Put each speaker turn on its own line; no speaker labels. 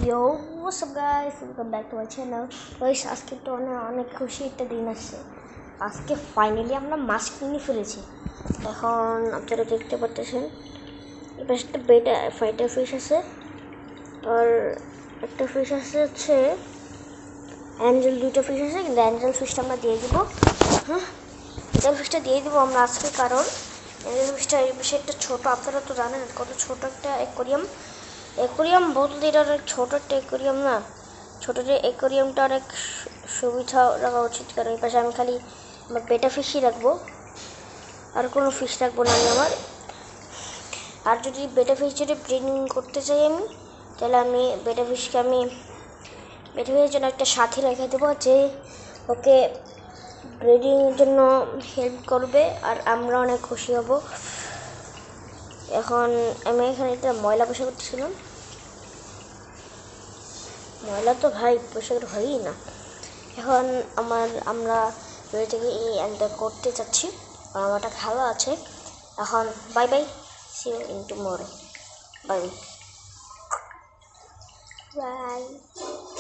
Yo, what's up guys? Welcome back to my channel. Guys, আজকে তো অনেক খুশি একটা দিন আছে। আজকে ফাইনালি আমরা মাছ কিনে ফেলেছি। এখন আপনারা দেখতে পাচ্ছেন এবার একটা ফাইটার ফিশ আছে আর একটা ফিশ আছে হচ্ছে অ্যাঞ্জেল, দুটো ফিশ আছে কিন্তু অ্যাঞ্জেল ফিশটা আমরা দিয়ে দিব। অ্যাঞ্জেল ফিশটা দিয়ে দিব আমরা আজকে, কারণ অ্যাঞ্জেল ফিশটা এই বেশি একটা ছোটো, আপনারা তো জানেন কত ছোটো একটা অ্যাকোরিয়াম বলতে এটা অনেক ছোটো একটা অ্যাকোরিয়াম না, ছোটো অ্যাকোরিয়ামটা অনেক সুবিধা রাখা উচিত, কারণ এই পাশে আমি খালি আমার বেটা ফিশই রাখবো, আর কোনো ফিশ রাখবো না আমি আমার। আর যদি বেটা ফিশ যদি ব্রিডিং করতে চাই আমি, তাহলে আমি বেটা ফিশের জন্য একটা সাথী রেখে দেবো, যে ওকে ব্রিডিংয়ের জন্য হেল্প করবে আর আমরা অনেক খুশি হব। এখন আমি এখানে একটা ময়লা পরিষ্কার করতেছিলাম, ময়লা তো ভাই পরিষ্কার হয়ই না। এখন আমরা ভিডিও থেকে একটা করতে চাচ্ছি, আমারটা খেলা আছে। এখন bye bye, see you in tomorrow, bye by.